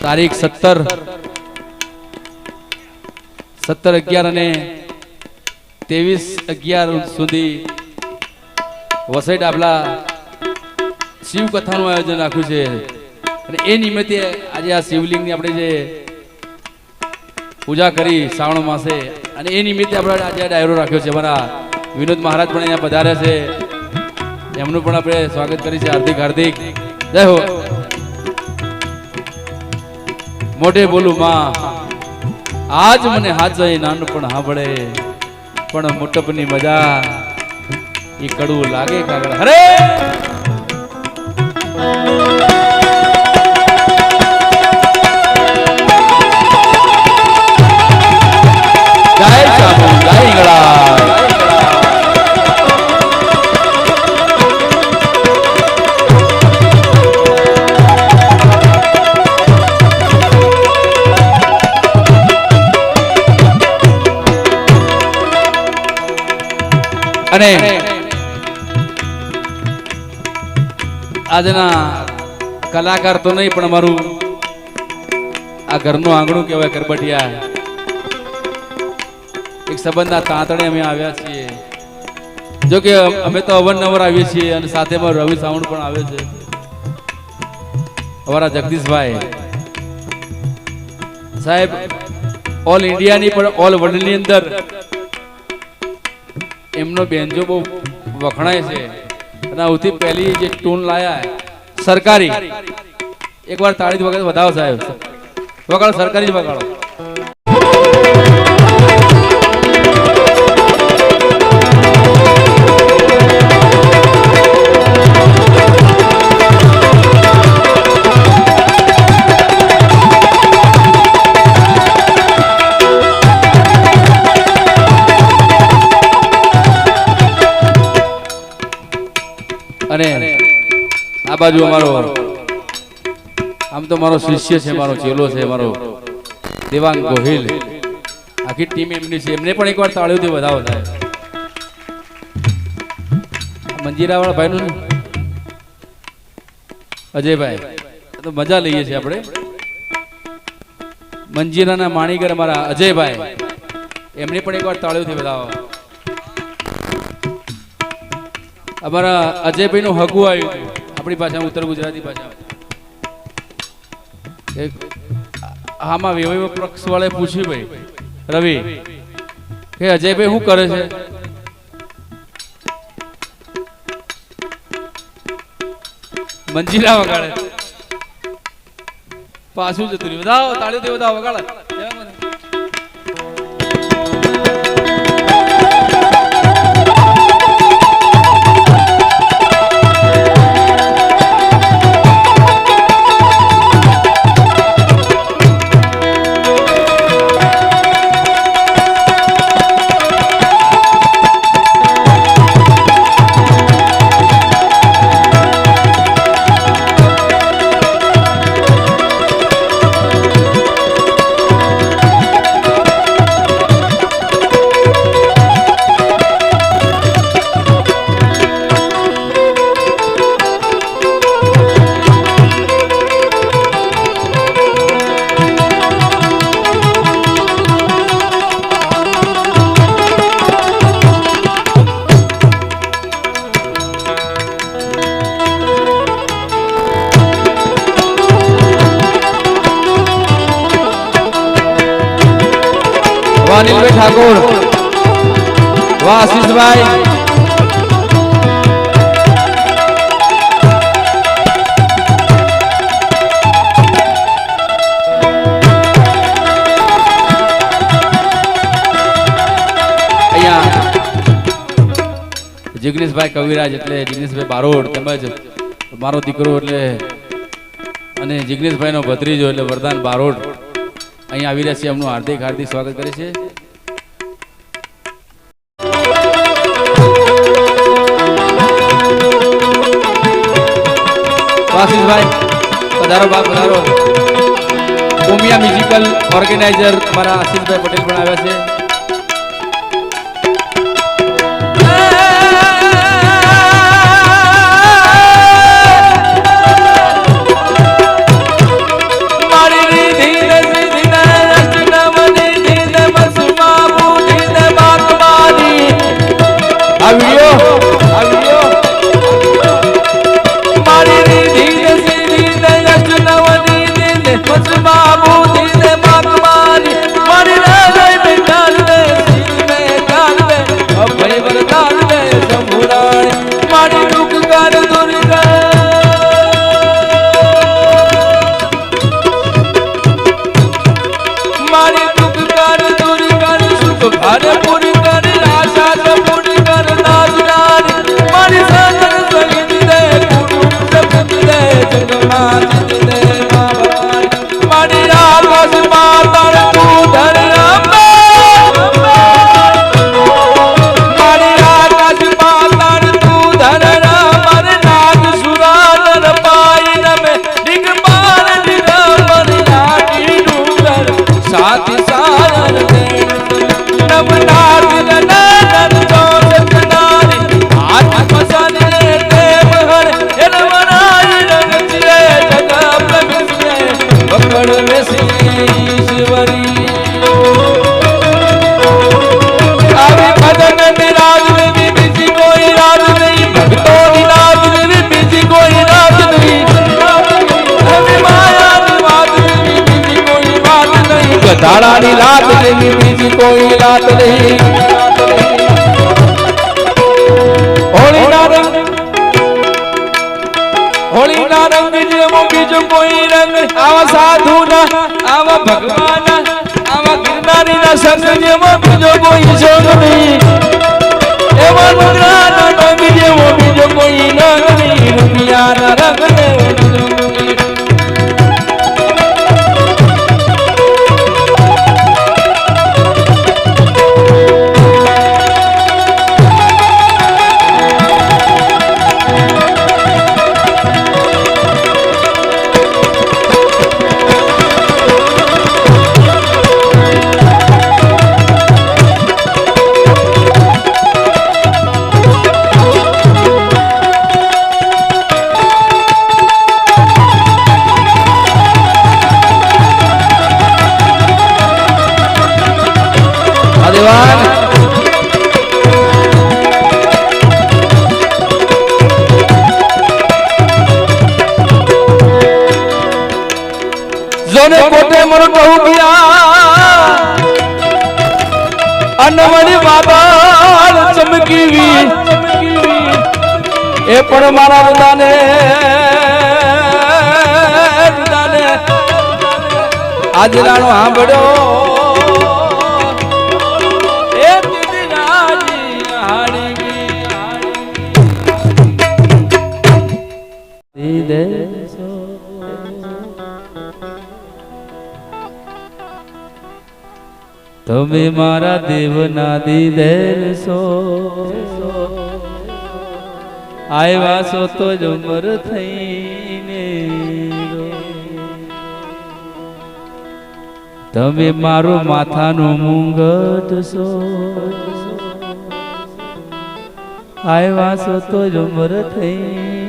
તારીખ 17/11 અને 23/11 સુધી વસઈ ડાબલા શિવ કથાનું આયોજન રાખ્યું છે અને એ નિમિત્તે આજે આ શિવલિંગની આપણે જે પૂજા કરી શ્રાવણ માસે અને એ નિમિત્તે આપણે આજે ડાયરો રાખ્યો છે. અમારા વિનોદ મહારાજ પણ અહીંયા પધાર્યા છે, એમનું પણ આપણે સ્વાગત કરી છે. હાર્દિક હાર્દિક જય હો. મોઢે બોલું માં આજ મને હાથ નાનપણ સાંભળે પણ મોટપની મજા એ કડવું લાગે કાગળ. હરે જય ચામુ જય ગળા. અને આજના કલાકાર તો નહીં પણ અમારું આ ઘરનું આંગણું કહેવાય કરબટિયા. એક સંબંધના તાંતણે અમે આવ્યા છીએ. જો કે અમે તો અવનવર આવીએ છીએ અને સાથે રવિ સાઉન્ડ પણ આવે છે. અમારા જગદીશભાઈ સાહેબ ઓલ ઇન્ડિયાની પણ ઓલ વર્લ્ડની અંદર એમનો બેન્જો બહુ વખણાય છે અને સૌથી પહેલી જે ટૂન લાયા સરકારી, એકવાર તાળી વખત વધાવો સાહેબ, વગાડો સરકારી જ વગાડો. અને આ બાજુ અમારો આમ તો મારો શિષ્ય છે, મારો ચેલો છે, મારો દેવાંગ ગોહિલ. આખી ટીમ એમની છે, એમને પણ એકવાર તાળીઓથી વધાવો થાય. મંજીરાવાળા ભાઈનું અજયભાઈ તો મજા લઈએ છીએ આપણે. મંજીરાના માણીગર અમારા અજયભાઈ, એમને પણ એકવાર તાળીઓથી વધાવો. અમારા અજયભાઈ નું હગું આવ્યું આપણી ભાષા, ઉત્તર ગુજરાતી ભાષા. આમાં વૈભવ પક્ષ વાળે પૂછ્યું ભાઈ રવિ કે અજયભાઈ શું કરે છે? મંજીરા વગાડે, પાછું જતું રહ્યું. વધાવો તાળીઓથી વધાવો, વગાડે. અનિલભાઈ ઠાકોર, વાહ આશીષભાઈ, અહીંયા જિગ્નેશભાઈ કવિરાજ એટલે જિગ્નેશભાઈ બારોડ, તેમજ મારો દીકરો એટલે અને જિગ્નેશભાઈ નો ભત્રીજો એટલે વરદાન બારોડ અહીંયા આવી રહ્યા છે. એમનું હાર્દિક હાર્દિક સ્વાગત કરે છે. આશીષભાઈ પધારો, બાપ પધારો. ઉમિયા મ્યુઝિકલ ઓર્ગેનાઇઝર અમારા આશીષભાઈ પટેલ પણ આવ્યા છે. મારી ધારાની લાત જેવી બીજી કોઈ લાત નહીં. હોળીના રંગ જેવો બીજો કોઈ રંગ. આવા સાધુના, આવા ભગવાનના, આવા ગિરનારીના સંગ જેવો બીજો કોઈ સંગ નહીં. એવા રુદ્રના રંગ જેવો બીજો કોઈ રંગ નહીં. રૂપિયાના રંગ જેવો બીજો કોઈ. જોને કોટે મર કહું ગયા અનવડી બાબા ચમકીવી એ પણ મારા બધાને આજરાનો સાંભળ્યો. એ દીદી રાજી હાડી દે તમે મારા દેવના દીદેર છો. આવ્યા છો તો જ ઉમર થઈને. તમે મારું માથાનું મુંગટ છો. આવ્યા છો તો જ ઉમર થઈને.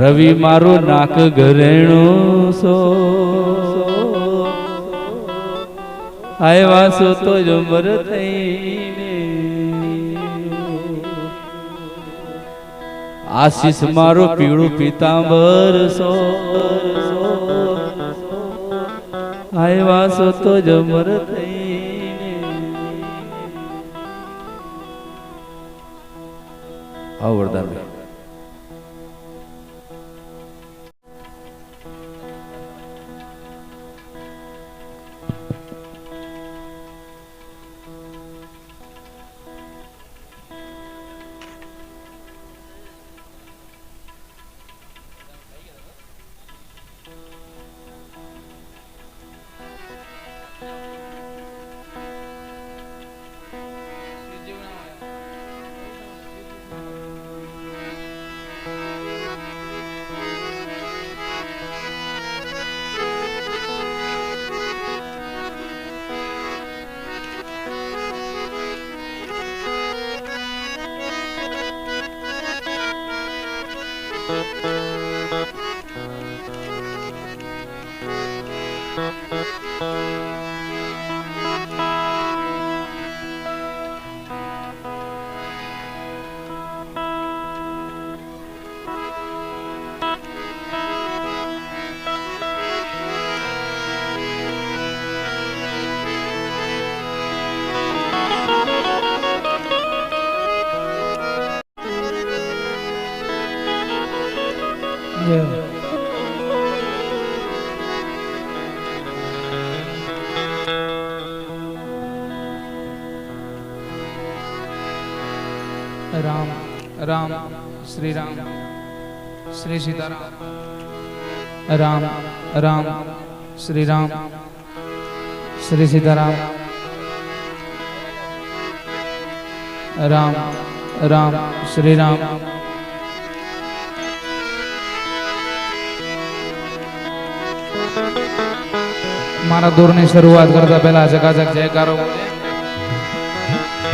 રવિ મારું નાક ઘરેણું છો. આવ્યા છો તો જ ઉમર થઈને. આશીષ મારું પીળું પીતાંબર છો. આવ્યા છો તો જ ઉમર થઈને. આવો વરદાન. राम राम श्री राम श्री सीताराम राम राम श्री राम श्री सीताराम राम राम श्री राम मारा दौर ની શરૂઆત કરતા પહેલા જગાજગ જયકારો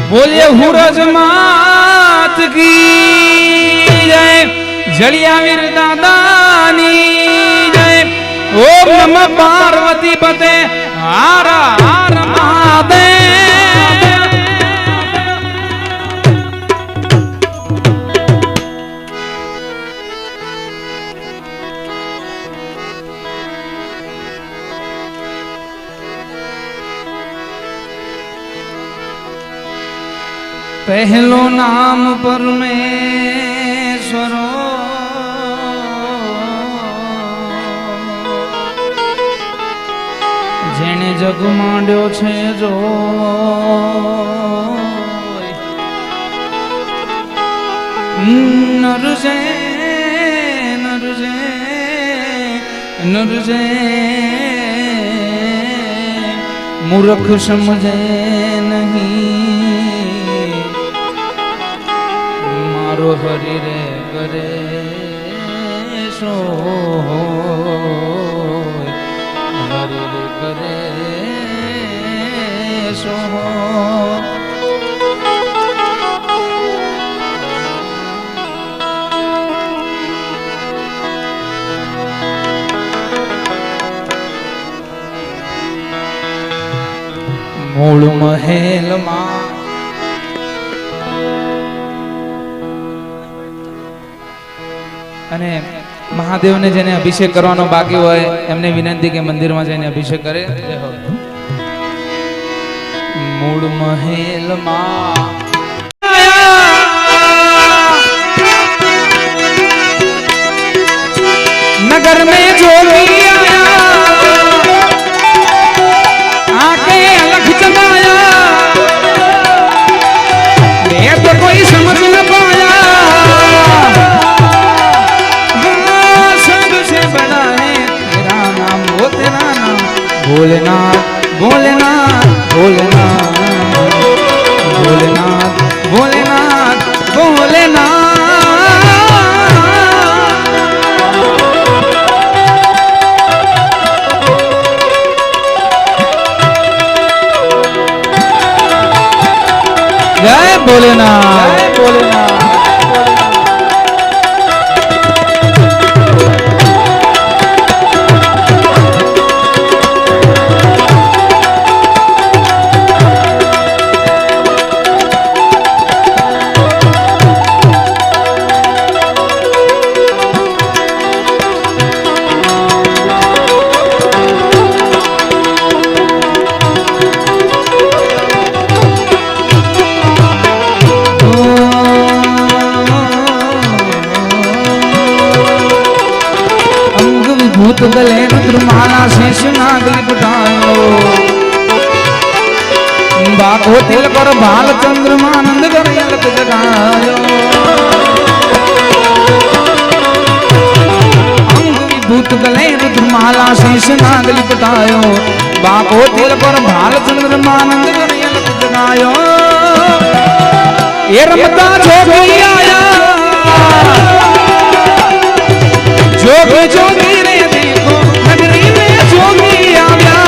बोलिए हुरज मात की जय जलियावीर दादानी जय ओम नमः पार्वती पते हर हर महादेव पहलो नाम परमेश्वरो जेने जग માંડ્યો છે જો નરજે નરજે નરજે મૂર્ખ સમજે નહીં મારો હરી રે કરે સો હરી રે કરે સો મૂળ મહેલમાં અને મહાદેવને જેને અભિષેક કરવાનો બાકી હોય એમને વિનંતી કે મંદિરમાં જઈને અભિષેક કરે. જય હો. મૂળ મહેલમાં नगर में जोगी आया आके अलग जमाया मैं तो कोई समझ न पाया सबसे बड़ा है तेरा नाम वो तेरा नाम भोलेनाथ भोलेनाथ भोलेनाथ भोलेनाथ भोलेनाथ भोलेनाथ जय भोलेनाथ जय भोलेनाथ भूत गले रुद्रमाला शेष नाग लिपटायो बाको तिल पर बाल चंद्रमानंद कर अलग जगायो अंग विभूत गले रुद्रमाला शेष नाग लिपटायो बाको तिल पर बाल चंद्रमानंद कर अलग जगायो ये रमता जोगी आया जोगी जोगी रे देखो नगरी में जोगी आ गया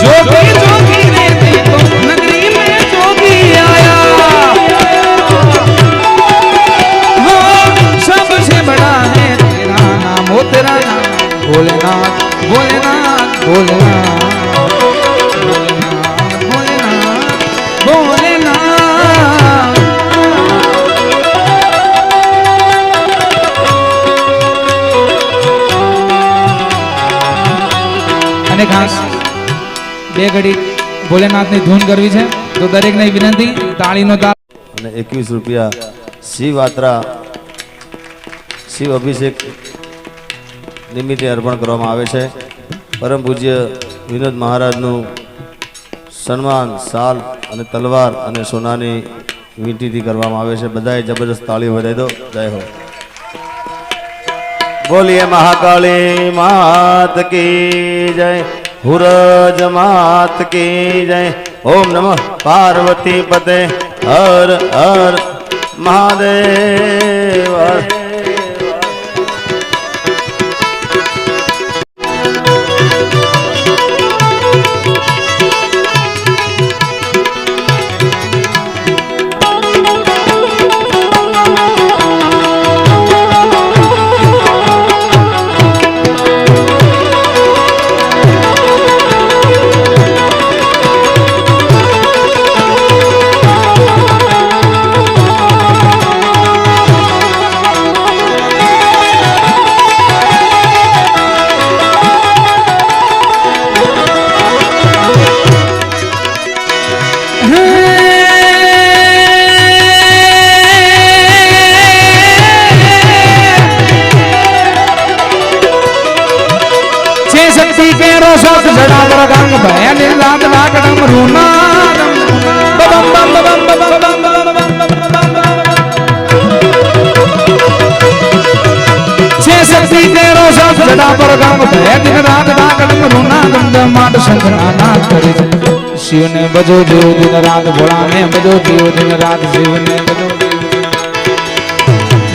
जोगी जोगी रे देखो नगरी में जोगी आया वो सबसे बड़ा है तेरा नाम वो तेरा नाम भोलेनाथ भोलेनाथ भोलेनाथ भोलेनाथ भोलेनाथ भोलेनाथ અને ખાસ બે ઘડી ભોલેનાથની ધૂન કરવી છે તો દરેકને વિનંતી તાળીનો તાલ અને 21 રૂપિયા શિવ યાત્રા શિવ અભિષેક નિમિત્તે અર્પણ કરવામાં આવે છે. પરમ પૂજ્ય વિનોદ મહારાજનું સન્માન શાલ અને તલવાર અને સોનાની વીંટીથી કરવામાં આવે છે. બધાએ જબરદસ્ત તાળી વધાવી દો. જય હો. बोलिए महाकाली मात की जय हुरज मात की जय. ओम नमः पार्वती पते हर हर महादेव. રાત રાગડમ રૂનાદમ બબમ બમ બમ બમ બમ છે શક્તિ તેરો સબ જડા પર ગામ ભય દિન રાત રાગડમ રૂનાદમ માટ શંકર આનાદ કરે છે શિવને બજો દેવ દિન રાત ભોળાને બજો દેવ દિન રાત શિવને બજો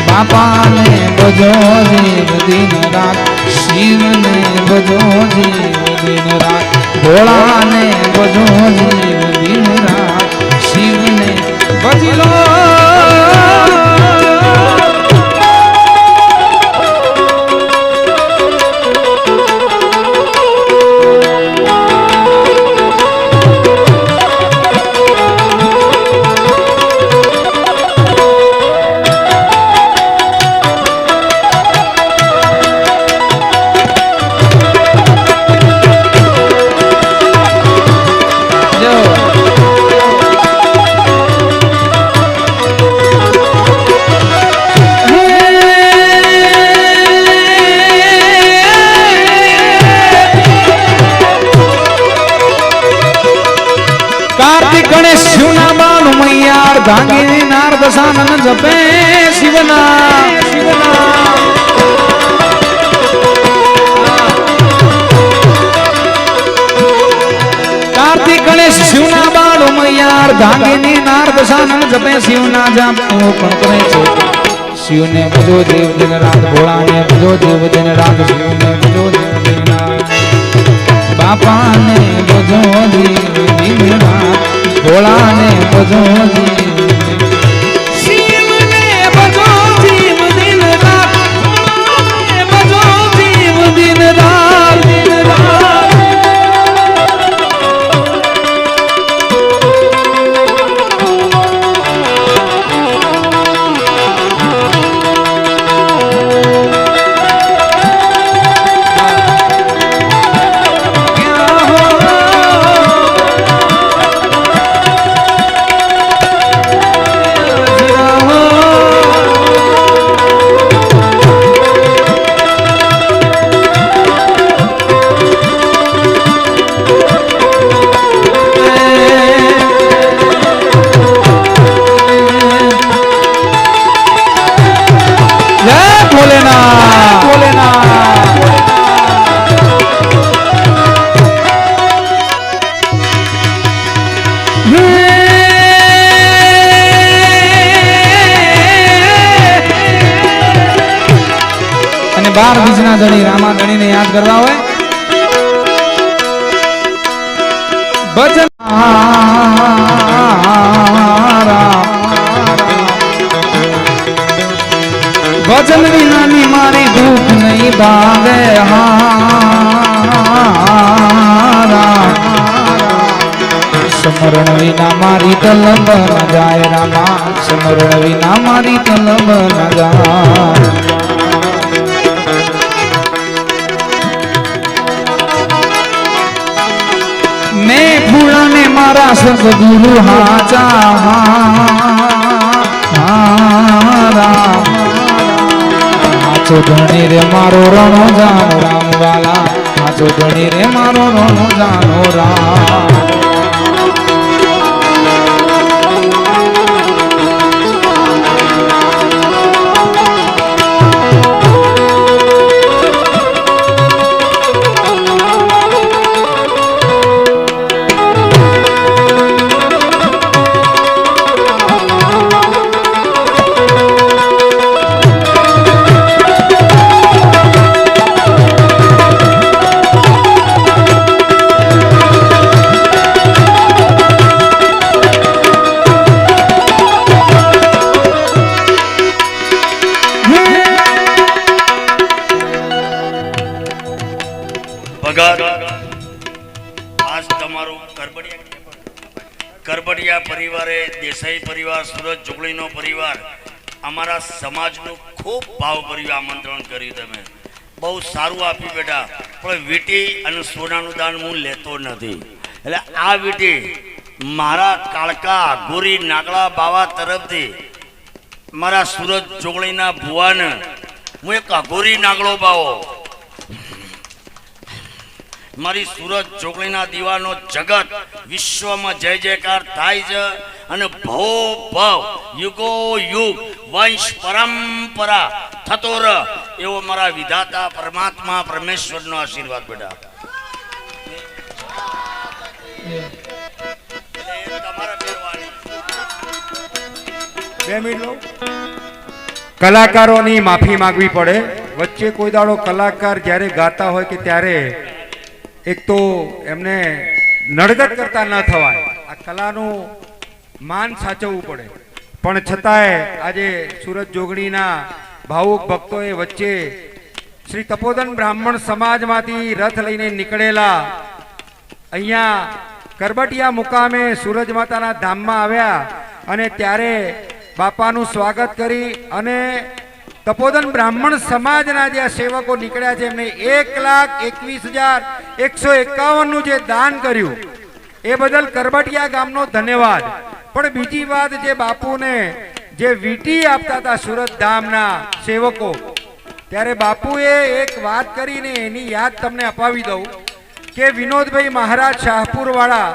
બાપાને બજો દેવ દિન રાત શિવને બજો દેવ દિન રાત ભોળાને બજો દેવ દિન રાત શિવને બજી લો ભાંગી નાર દશાનન જપે શિવના કાર્તિક ગણેશ શિવના બાળો મૈયાર ભાંગીની નાર દશાનન જપે શિવના જાપ પણ કરે છે શિવને ભજો દેવ દિન રાત ભોળાને ભજો દેવ દિન રાત શિવને ભજો દેવ દિન રાત બાપાને ભજો દેવ દિન રાત ભોળાને ભજો દેવ બાર બીજના ધણી રામા ધણીને યાદ કરવા હોય ભજન ભજન વિનાની મારી દુઃખ નહીં ભાગે સમરણ વિના મારી તલબ ન જાય રામા સમરણ વિના મારી તલબ ન જાય ને ફૂલાને મારા સદગુરુ હાચા હાચો ધણી રે મારો રણો જાનો રામ વાલા હાચો ધણી રે મારો રણો જાનો રામ કરબડિયા પરિવારે દેસાઈ પરિવાર સુરત જોગણીનો પરિવાર અમારા સમાજનું ખૂબ ભાવભર્યું આમંત્રણ કર્યું તમે બહુ સારું આપ્યું બેટા પણ વીટી અને સોનાનું દાન હું લેતો નથી એટલે આ વીટી મારા કાળકા ગોરી નાગડા બાવા તરફથી મારા સુરત જોગણીના ભુવાને હું એક અઘોરી નાગડો બાવો મારી સુરત જોગણીના દીવાનો જગત વિશ્વમાં જય જયકાર થાય છે અને ભવો ભવ યુગો યુગ વંશ પરંપરા થતો રહે એવો મારા વિધાતા પરમાત્મા પરમેશ્વરનો આશીર્વાદ બેટા. કલાકારોની માફી માંગવી પડે. વચ્ચે કોઈ દાડો કલાકાર જ્યારે ગાતા હોય કે ત્યારે એક તો એમને નડગટ કરતા ન થવાય, આ કલાનું માન સાચવવું પડે. પણ છતાંય આજે સુરત જોગણીના ભાવુક ભક્તોએ વચ્ચે શ્રી તપોધન બ્રાહ્મણ સમાજમાંથી રથ લઈને નીકળેલા અહીંયા કરબટિયા મુકામે સૂરજ માતાના ધામમાં આવ્યા અને ત્યારે બાપાનું સ્વાગત કરી અને તપોધન બ્રાહ્મણ સમાજના જે સેવકો નીકળ્યા છે એમને 1,21,151 નું જે દાન કર્યું એ બદલ કરબટિયા ગામનો ધન્યવાદ. પણ બીજી વાત, જે બાપુને જે વીટી આપતા હતા સુરત ધામના સેવકો, ત્યારે બાપુએ એક વાત કરીને એની યાદ તમને અપાવી દઉં કે વિનોદભાઈ મહારાજ શાહપુર વાળા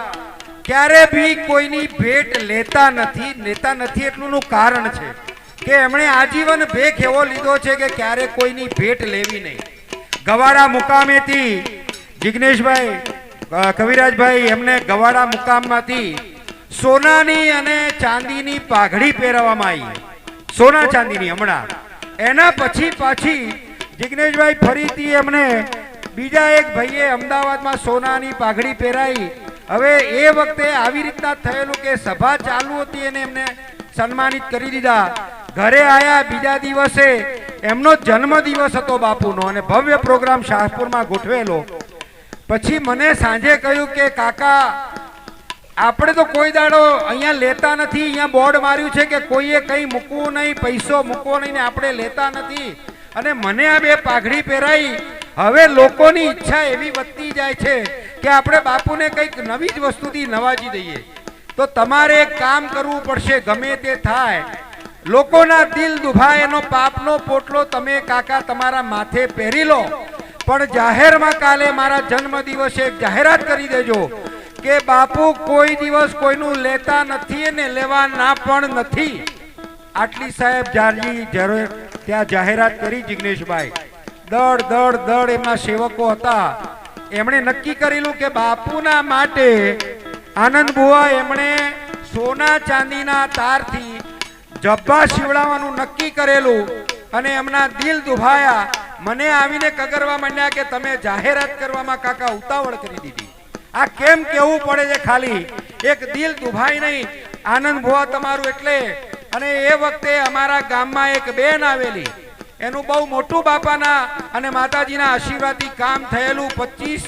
ક્યારે બી કોઈની ભેટ લેતા નથી એટલું કારણ છે કે એમણે આજીવન ભેખ એવો લીધો છે કે ક્યારે કોઈની ભેટ લેવી નહીં. ગવાડા મુકામેથી જિગ્નેશભાઈ કવિરાજભાઈ એમને ગવાડા મુકામમાંથી સોનાની અને ચાંદીની પાઘડી પહેરાવવામાં આવી, સોના ચાંદીની. હમણાં એના પછી પાછી જિગ્નેશભાઈ ફરીથી એમને બીજા એક ભાઈએ અમદાવાદમાં સોનાની પાઘડી પહેરાઈ. હવે એ વખતે આવી રીતના થયેલું કે સભા ચાલુ હતી અને એમને સન્માનિત કરી દીધા. ઘરે આયા બીજા દિવસે એમનો જન્મદિવસ હતો બાપુનો અને ભવ્ય પ્રોગ્રામ શાહપુરમાં ગોઠવેલો. પછી મને સાંજે કહ્યું કે કાકા આપણે તો કોઈ દાડો અહીંયા લેતા નથી, અહીંયા બોર્ડ માર્યું છે કે કોઈએ કંઈ મૂકવું નહીં, પૈસો મૂકવો નહીં ને આપણે લેતા નથી. અને મને આ બે પાઘડી પહેરાઈ. હવે લોકોની ઈચ્છા એવી વધતી જાય છે કે આપણે બાપુને કંઈક નવી જ વસ્તુથી નવાજી દઈએ. તો તમારે એક કામ કરવું પડશે, ગમે તે થાય, લોકોના દિલ દુભાય એનો પાપનો પોટલો તમે કાકા તમારા માથે પહેરી લો. પણ જાહેરમાં કાલે મારા જન્મ દિવસે એક જાહેરાત કરી દેજો કે બાપુ કોઈ દિવસ કોઈનું લેતા નથી અને લેવાના પણ નથી. આટલી સાહેબ જારજી ત્યાં જાહેરાત કરી જિગ્નેશભાઈ. દળ એમના સેવકો હતા, એમણે નક્કી કરેલું કે બાપુના માટે આનંદ બુઆ એમણે સોના ચાંદીના તારથી જબ્બા શિવડાવવાનું નક્કી કરેલું અને એમના દિલ દુભાયા. મને આવીને કગરવા માંડ્યા કે તમે જાહેરાત કરવામાં કાકા ઉતાવળ કરી દીધી. આ કેમ કેવું પડે છે? ખાલી એક દિલ દુભાઈ નહીં, આનંદ બુઆ તમારું એટલે. અને એ વખતે અમારા ગામમાં એક બેન આવેલી, એનું બહુ મોટું બાપાના અને માતાજીના આશીર્વાદથી કામ થયેલું. 25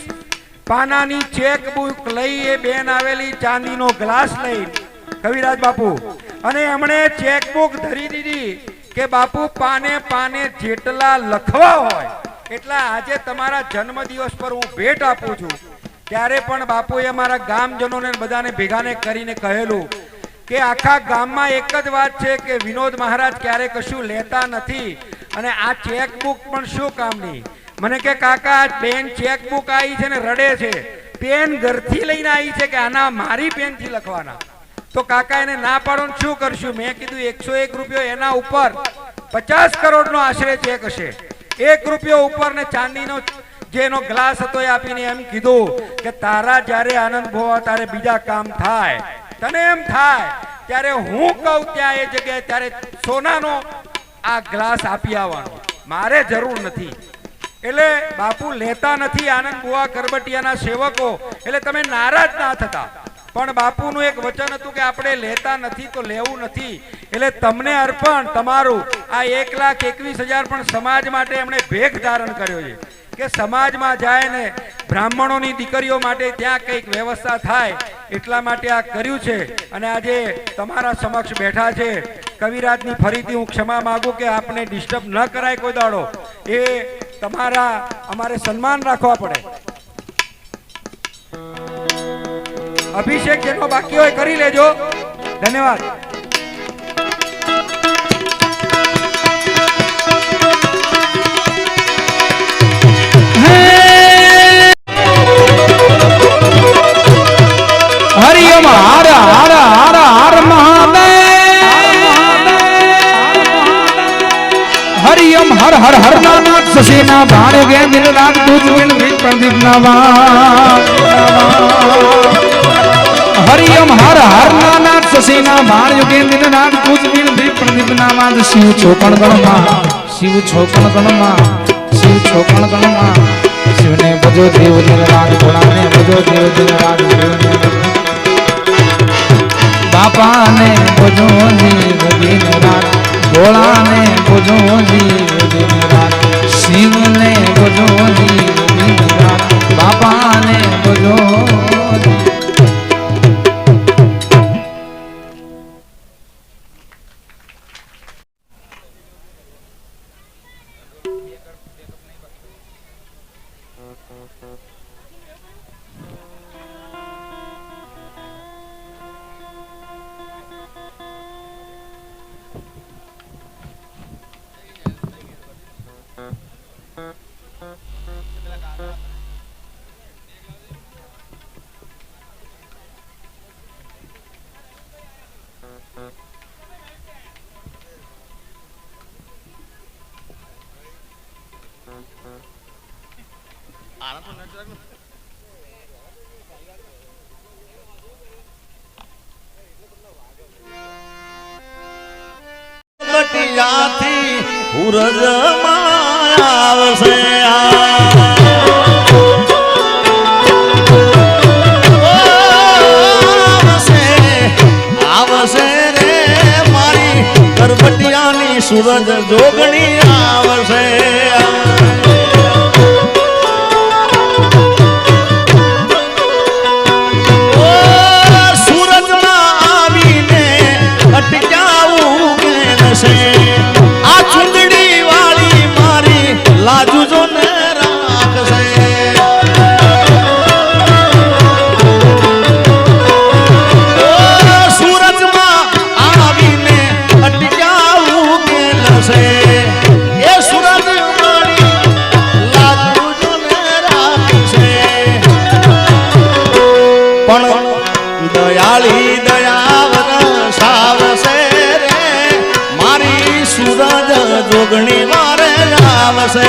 પાનાની ચેકબુક લઈ એ બેન આવેલી, ચાંદીનો ગ્લાસ લઈ કવિરાજ બાપુ, અને એમણે ચેકબુક ધરી દીધી કે બાપુ પાને પાને જેટલા લખવા હોય એટલા આજે તમારા જન્મદિવસ પર હું ભેટ આપું છું. ત્યારે પણ બાપુએ અમારા ગામજનોને બધાને ભેગાને કરીને કહેલું કે આખા ગામમાં એક જ વાત છે કે વિનોદ મહારાજ ક્યારે કશું લેતા નથી અને આ ચેકબુક પણ શું કામની. મને કે કાકા બેન ચેકબુક આવી છે ને રડે છે, પેન ઘરથી લઈને આવી છે કે આના મારી પેનથી લખવાના. તો કાકા એને ના પાડો શું કરશું? મેં કીધું 101 રૂપિયો એના ઉપર 50 કરોડનો આશરે ચેક હશે. 1 રૂપિયો ઉપર ને ચાંદીનો જેનો ગ્લાસ હતો એ આપીને એમ કીધું કે તારા જ્યારે આનંદ ભોવા તારે બીજા કામ થાય, તને એમ થાય ત્યારે હું કહું ત્યાં એ જગ્યાએ ત્યારે સોનાનો આ ગ્લાસ આપી આવવાનો, મારે જરૂર નથી. એટલે બાપુ લેતા નથી આનંદ બુઆ કરબટિયાના સેવકો, એટલે તમે નારાજ ના થતા. પણ બાપુનું એક વચન હતું કે આપણે લેતા નથી તો લેવું નથી. એટલે તમને અર્પણ તમારું આ 1,21,000 પણ સમાજ માટે એમણે ભેખ ધારણ કર્યો છે કે સમાજમાં જાય ને બ્રાહ્મણોની દીકરીઓ માટે ત્યાં કંઈક વ્યવસ્થા થાય એટલા માટે આ કર્યું છે. અને આજે તમારા સમક્ષ બેઠા છે. કવિરાજની ફરીથી હું ક્ષમા માંગુ કે આપને ડિસ્ટર્બ ન કરાય કોઈ દાડો, એ તમારા અમારે સન્માન રાખવા પડે. અભિષેક જેનો બાકી હોય કરી લેજો. ધન્યવાદ. હરિયમ હર હર હર હર મહાદેવ હરિયમ હર હર હર નાથ સસીના ભાણ ગે દિન રાત તુજ બિન પ્રદીપ નાવા હરિયમ હર હર નાથ સસીના ભાણ યુગે દિન રાત તુજ બિન પ્રદીપ નાવા શિવ છોકણ ગણમાં શિવ છોકણ ગણમાં શિવ છોકણ ગણમાં શિવને ભજો દેવ દિન રાત ભોળાને ભજો દેવ દિન રાત બાપાને ભજો દેવ દિન રાત ભોળાને ભજો દેવ દિન રાત શિવને ભજો દેવ દિન રાત બાપાને ભજો બટિયાથી ઉરજમાં આવશે આવશે રે મારી કરબટિયાની સૂરજ જોગણી આવશે આ ચૂંદડી વાળી મારી લાજુ જો ને રાખશે સૂરજમાં આવીને અટકાવું કેલશે એ સૂરજ વાળી લાજુ જો ને રાખશે પણ દયાળી દયાવર સાવશે સૂરજ જોગણી વારે આવશે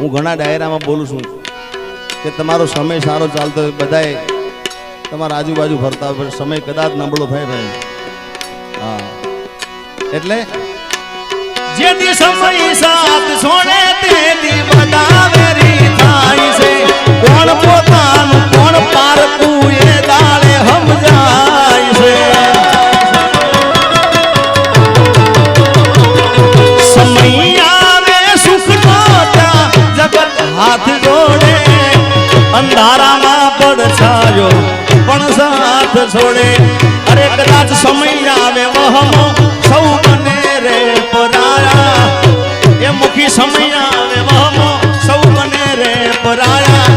હું ઘણા ડાયરામાં બોલું છું કે તમારો સમય સારો ચાલતો હોય બધાએ તમારા આજુબાજુ ફરતા હોય સમય કદાચ નબળો થાય ભાઈ હા એટલે જેથી સમય સાથ છોડે તેથી બધા વેરી થાય છે કોણ પોતાનું કોણ પારકું એ દાડે સમજાય છે સમય હાથ જોડે અંધારામાં પડછાયો પણ સાથ છોડે અરે કદાચ સમય આવે વહમો સૌ બને રે પરાયા એ મુખી સમય આવે વહમો સૌ બને રે પરાયા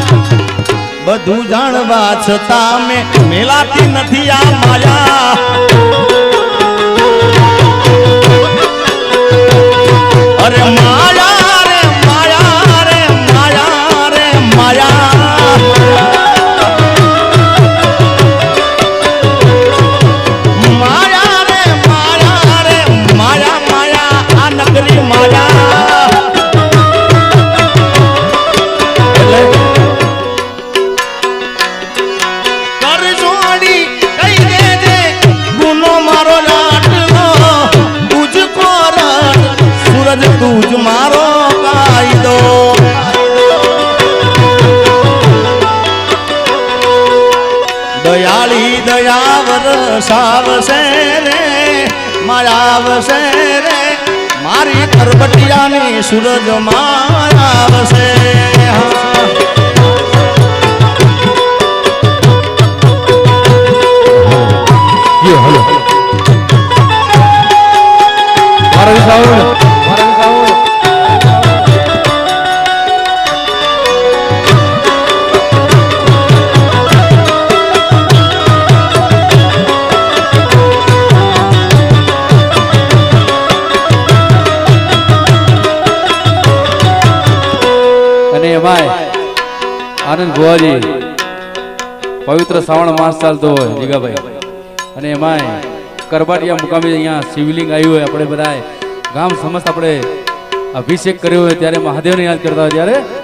બધું જાણવા છતાં મેં મેલાતી નથી આ માયા અરે માયા વસાવશે રે માયા આવશે રે મારી કરબટિયાની સૂરજ માં આવશે હલો મારો સાઉન્ડ અને એમાંય આનંદ ભુવાજી પવિત્ર શ્રાવણ માસ ચાલતો હોય જીગાભાઈ અને એમાંય કરબાટિયા મુકામે અહીંયા શિવલિંગ આવ્યું હોય આપણે બધાએ ગામ સમસ્ત આપણે અભિષેક કર્યો હોય ત્યારે મહાદેવને યાદ કરતા હોય ત્યારે